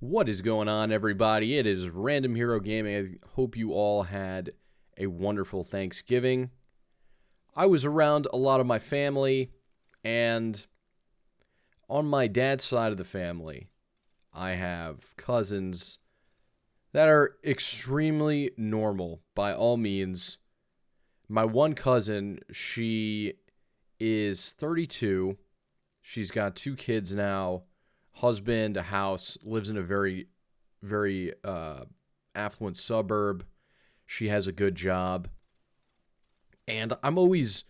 What is going on, everybody? It is Random Hero Gaming. I hope you all had a wonderful Thanksgiving. I was around a lot of my family, and on my dad's side of the family, I have cousins that are extremely normal by all means. My one cousin, she is 32. She's got 2 kids now. Husband, a house, lives in a very affluent suburb. She has a good job. And I'm always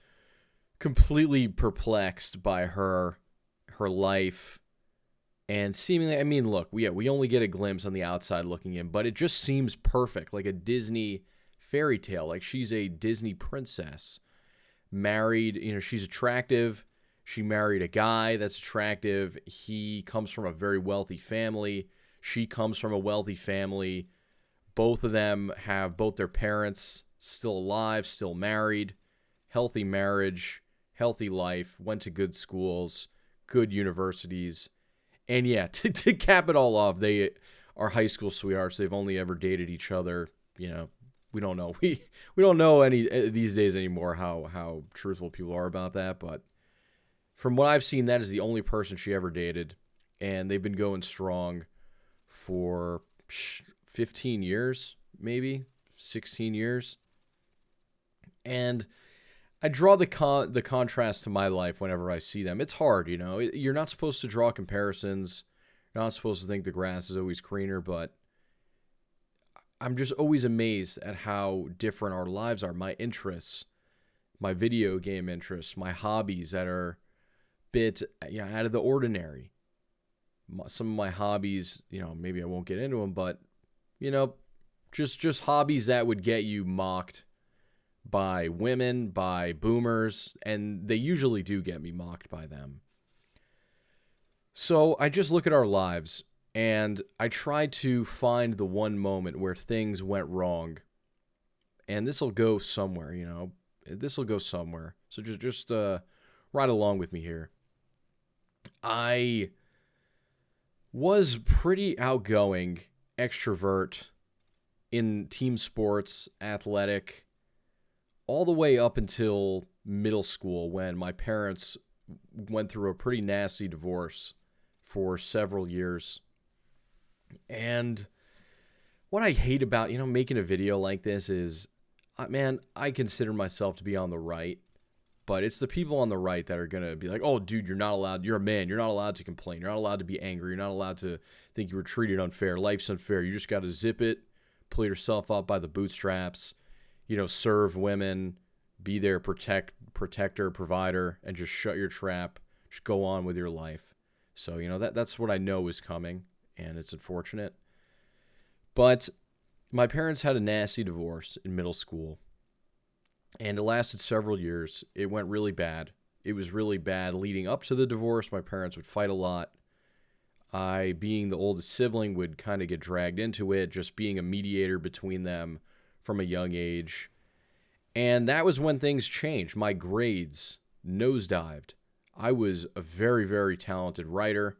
completely perplexed by her life. And seemingly, I mean, look, we only get a glimpse on the outside looking in, but it just seems perfect, like a Disney fairy tale, like she's a Disney princess. Married, she's attractive. She married a guy that's attractive. He comes from a very wealthy family. She comes from a wealthy family. Both of them have both their parents still alive, still married. Healthy marriage, healthy life, went to good schools, good universities. And yeah, to cap it all off, they are high school sweethearts. They've only ever dated each other. We don't know. We don't know any these days anymore how truthful people are about that, but from what I've seen, that is the only person she ever dated, and they've been going strong for 15 years, maybe 16 years. And I draw the contrast to my life whenever I see them. It's hard, You're not supposed to draw comparisons. You're not supposed to think the grass is always greener, but I'm just always amazed at how different our lives are. My interests, my video game interests, my hobbies that are bit out of the ordinary. Some of my hobbies, maybe I won't get into them, but just hobbies that would get you mocked by women, by boomers, and they usually do get me mocked by them. So I just look at our lives and I try to find the one moment where things went wrong, and this will go somewhere. This will go somewhere. So just ride along with me here. I was pretty outgoing, extrovert in team sports, athletic, all the way up until middle school when my parents went through a pretty nasty divorce for several years. And what I hate about, making a video like this is, man, I consider myself to be on the right. But it's the people on the right that are going to be like, oh, dude, you're not allowed. You're a man. You're not allowed to complain. You're not allowed to be angry. You're not allowed to think you were treated unfair. Life's unfair. You just got to zip it, pull yourself up by the bootstraps, serve women, be their protector, provider, and just shut your trap. Just go on with your life. So, that's what I know is coming, and it's unfortunate. But my parents had a nasty divorce in middle school. And it lasted several years. It went really bad. It was really bad leading up to the divorce. My parents would fight a lot. I, being the oldest sibling, would kind of get dragged into it, just being a mediator between them from a young age. And that was when things changed. My grades nosedived. I was a very, very talented writer.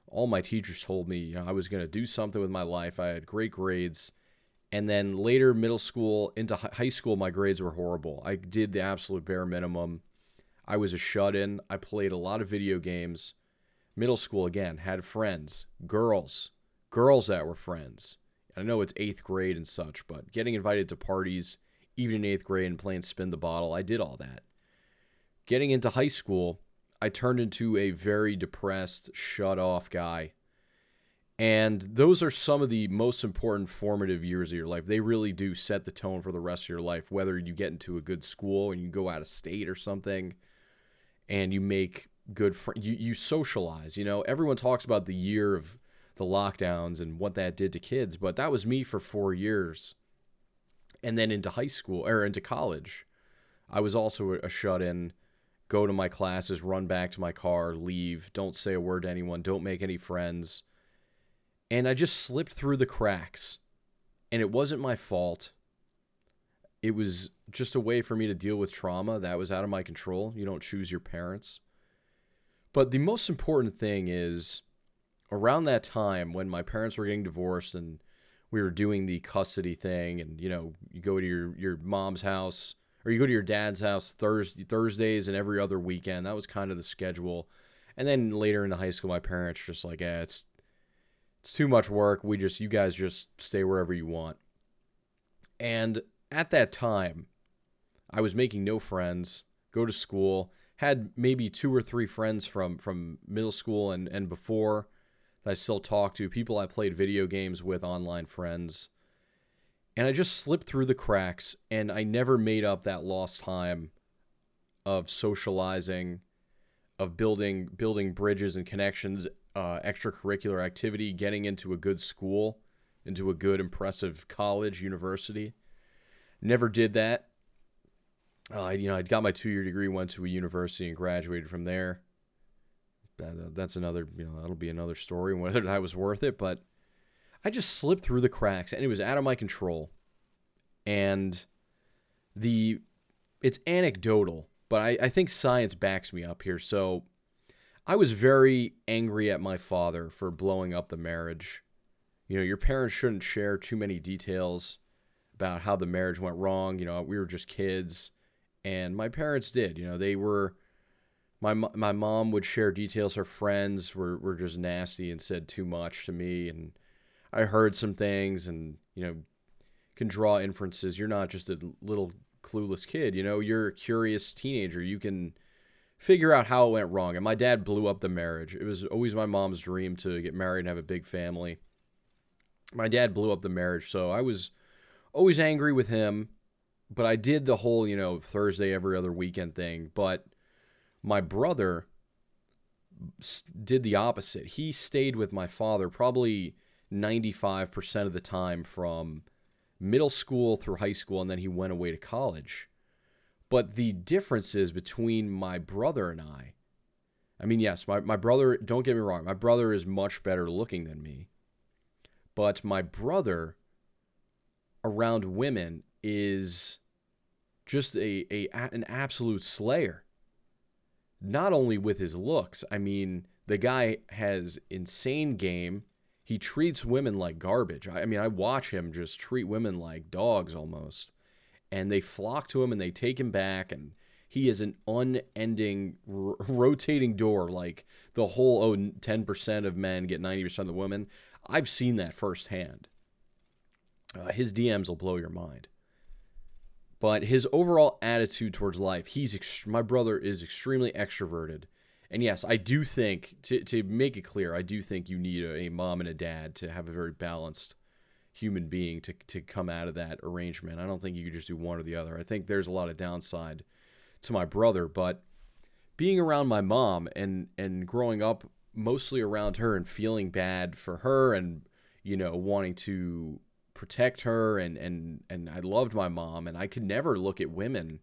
All my teachers told me I was going to do something with my life. I had great grades. And then later, middle school into high school, my grades were horrible. I did the absolute bare minimum. I was a shut-in. I played a lot of video games. Middle school, again, had friends, girls that were friends. I know it's 8th grade and such, but getting invited to parties, even in 8th grade, and playing spin the bottle, I did all that. Getting into high school, I turned into a very depressed, shut-off guy. And those are some of the most important formative years of your life. They really do set the tone for the rest of your life, whether you get into a good school and you go out of state or something and you make good friends. You socialize. Everyone talks about the year of the lockdowns and what that did to kids, but that was me for 4 years. And then into high school or into college, I was also a shut-in. Go to my classes, run back to my car, leave, don't say a word to anyone, don't make any friends. And I just slipped through the cracks, and it wasn't my fault. It was just a way for me to deal with trauma that was out of my control. You don't choose your parents. But the most important thing is, around that time when my parents were getting divorced and we were doing the custody thing, and you go to your mom's house or you go to your dad's house Thursdays and every other weekend. That was kind of the schedule. And then later into high school, my parents just like, it's too much work. You guys just stay wherever you want. And at that time, I was making no friends, go to school, had maybe 2 or 3 friends from middle school and before that I still talk to, people I played video games with, online friends. And I just slipped through the cracks, and I never made up that lost time of socializing, of building bridges and connections, extracurricular activity, getting into a good school, into a good, impressive college, university. Never did that. I got my 2-year degree, went to a university, and graduated from there. That's another, that'll be another story, whether that was worth it. But I just slipped through the cracks, and it was out of my control. And it's anecdotal, but I think science backs me up here. So I was very angry at my father for blowing up the marriage. Your parents shouldn't share too many details about how the marriage went wrong. We were just kids, and my parents did. They were. My mom would share details. Her friends were just nasty and said too much to me, and I heard some things, and can draw inferences. You're not just a little clueless kid. You're a curious teenager. You can figure out how it went wrong. And my dad blew up the marriage. It was always my mom's dream to get married and have a big family. My dad blew up the marriage, so I was always angry with him. But I did the whole Thursday every other weekend thing. But my brother did the opposite. He stayed with my father probably 95% of the time from middle school through high school, and then he went away to college. But the differences between my brother and I mean, yes, my brother, don't get me wrong, my brother is much better looking than me. But my brother around women is just an absolute slayer. Not only with his looks, I mean, the guy has insane game. He treats women like garbage. I watch him just treat women like dogs almost. And they flock to him and they take him back. And he is an unending rotating door. Like the whole, 10% of men get 90% of the women. I've seen that firsthand. His DMs will blow your mind. But his overall attitude towards life, my brother is extremely extroverted. And yes, I do think, to make it clear, I do think you need a mom and a dad to have a very balanced human being to come out of that arrangement. I don't think you could just do one or the other. I think there's a lot of downside to my brother. But being around my mom and growing up mostly around her and feeling bad for her and, wanting to protect her, and I loved my mom, and I could never look at women,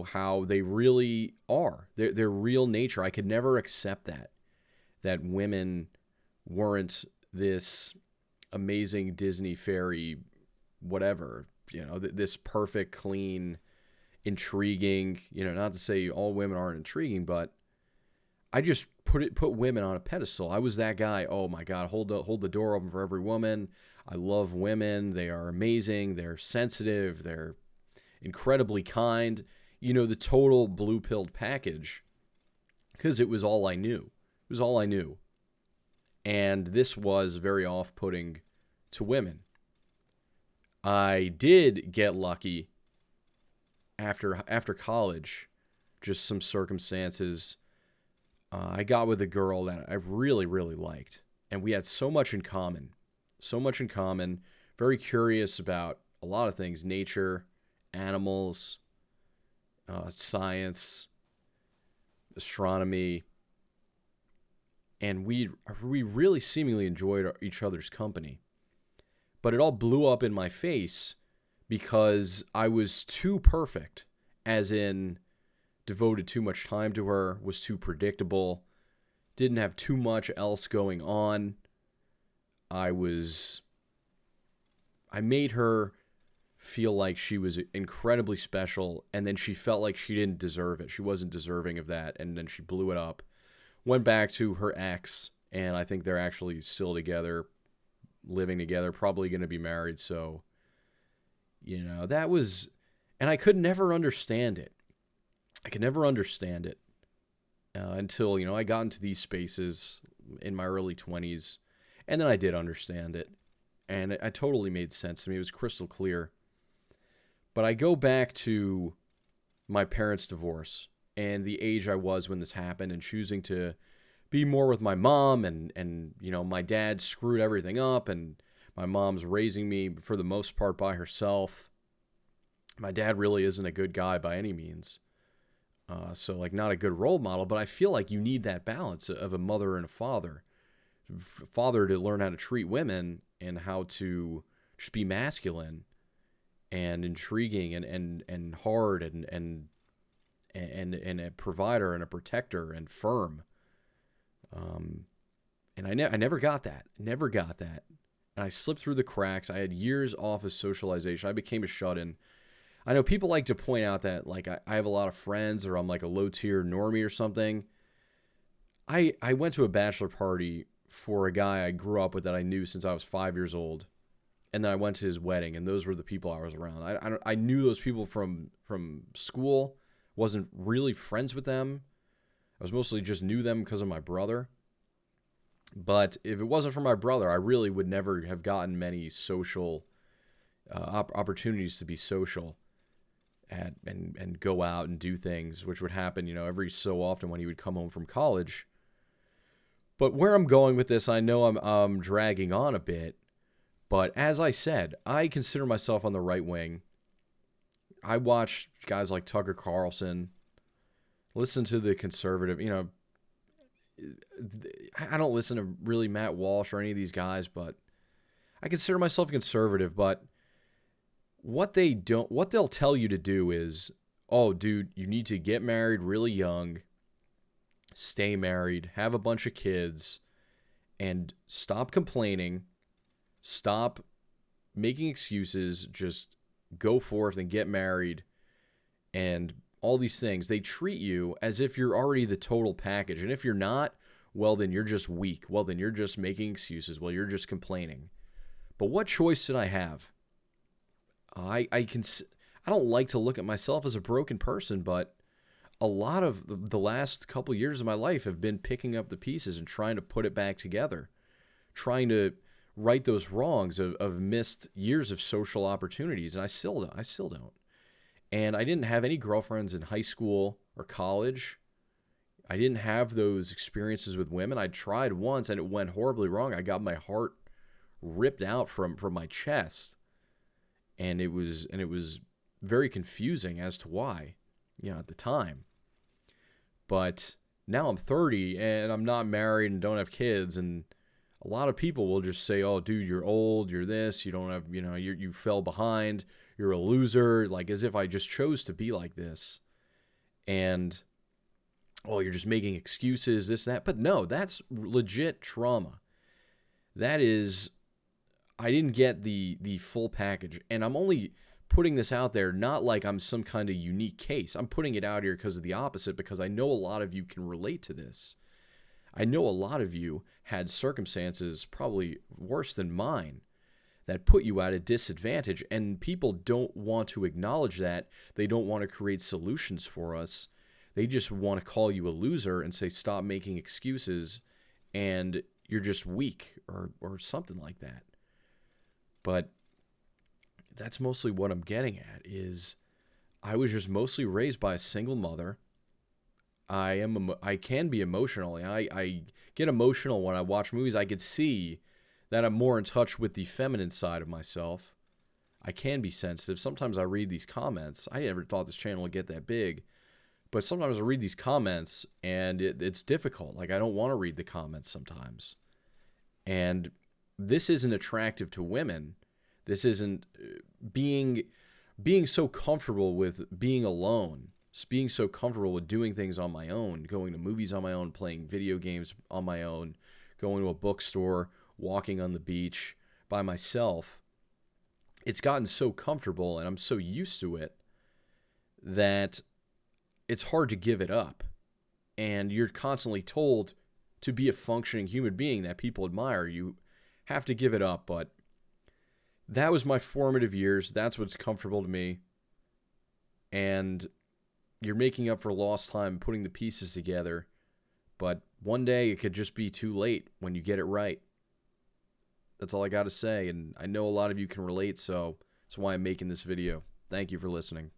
how they really are, their real nature. I could never accept that women weren't this amazing Disney fairy, whatever, this perfect, clean, intriguing, not to say all women aren't intriguing, but I just put women on a pedestal. I was that guy. Oh my God, hold the door open for every woman. I love women. They are amazing. They're sensitive. They're incredibly kind. The total blue-pilled package, because it was all I knew. It was all I knew. And this was very off-putting to women. I did get lucky after college, just some circumstances. I got with a girl that I really, really liked, and we had so much in common. Very curious about a lot of things: nature, animals, science, astronomy. And we really seemingly enjoyed each other's company. But it all blew up in my face because I was too perfect, as in devoted too much time to her, was too predictable, didn't have too much else going on. I made her feel like she was incredibly special, and then she felt like she didn't deserve it. She wasn't deserving of that, and then she blew it up. Went back to her ex, and I think they're actually still together, living together, probably going to be married. So, that was, and I could never understand it. I could never understand it until, I got into these spaces in my early 20s, and then I did understand it, and it totally made sense to me. It was crystal clear. But I go back to my parents' divorce and the age I was when this happened, and choosing to be more with my mom, and my dad screwed everything up, and my mom's raising me for the most part by herself. My dad really isn't a good guy by any means. So like not a good role model, but I feel like you need that balance of a mother and a father. Father to learn how to treat women and how to just be masculine and intriguing and hard and a provider and a protector and firm. And I never got that. Never got that. And I slipped through the cracks. I had years off of socialization. I became a shut-in. I know people like to point out that like I have a lot of friends, or I'm like a low-tier normie or something. I went to a bachelor party for a guy I grew up with that I knew since I was 5 years old. And then I went to his wedding, and those were the people I was around. I knew those people from school. Wasn't really friends with them. I was mostly just knew them because of my brother. But if it wasn't for my brother, I really would never have gotten many social opportunities to be social and go out and do things, which would happen, every so often when he would come home from college. But where I'm going with this, I know I'm dragging on a bit. But as I said, I consider myself on the right wing. I watch guys like Tucker Carlson, listen to the conservative, I don't listen to really Matt Walsh or any of these guys, but I consider myself conservative. But what they'll tell you to do is, oh, dude, you need to get married really young, stay married, have a bunch of kids, and stop complaining, stop making excuses, just go forth and get married, and all these things. They treat you as if you're already the total package. And if you're not, well, then you're just weak. Well, then you're just making excuses. Well, you're just complaining. But what choice did I have? I don't like to look at myself as a broken person, but a lot of the last couple years of my life have been picking up the pieces and trying to put it back together, trying to right those wrongs of missed years of social opportunities. And I still don't. And I didn't have any girlfriends in high school or college. I didn't have those experiences with women. I tried once and it went horribly wrong. I got my heart ripped out from my chest. And it was very confusing as to why, at the time. But now I'm 30 and I'm not married and don't have kids, and a lot of people will just say, "Oh, dude, you're old, you're this, you don't have, you fell behind, you're a loser," like as if I just chose to be like this. And, oh, you're just making excuses, this, that. But no, that's legit trauma. That is, I didn't get the full package. And I'm only putting this out there not like I'm some kind of unique case. I'm putting it out here because of the opposite, because I know a lot of you can relate to this. I know a lot of you had circumstances probably worse than mine that put you at a disadvantage, and people don't want to acknowledge that. They don't want to create solutions for us. They just want to call you a loser and say, stop making excuses, and you're just weak or something like that. But that's mostly what I'm getting at, is I was just mostly raised by a single mother. I can be emotional. I get emotional when I watch movies. I could see that I'm more in touch with the feminine side of myself. I can be sensitive. Sometimes I read these comments. I never thought this channel would get that big, but sometimes I read these comments and it's difficult. Like, I don't want to read the comments sometimes. And this isn't attractive to women. This isn't being so comfortable with being alone, being so comfortable with doing things on my own, going to movies on my own, playing video games on my own, going to a bookstore, walking on the beach by myself. It's gotten so comfortable and I'm so used to it that it's hard to give it up. And you're constantly told to be a functioning human being that people admire. You have to give it up, but that was my formative years. That's what's comfortable to me. And you're making up for lost time, putting the pieces together. But one day it could just be too late when you get it right. That's all I got to say. And I know a lot of you can relate, so that's why I'm making this video. Thank you for listening.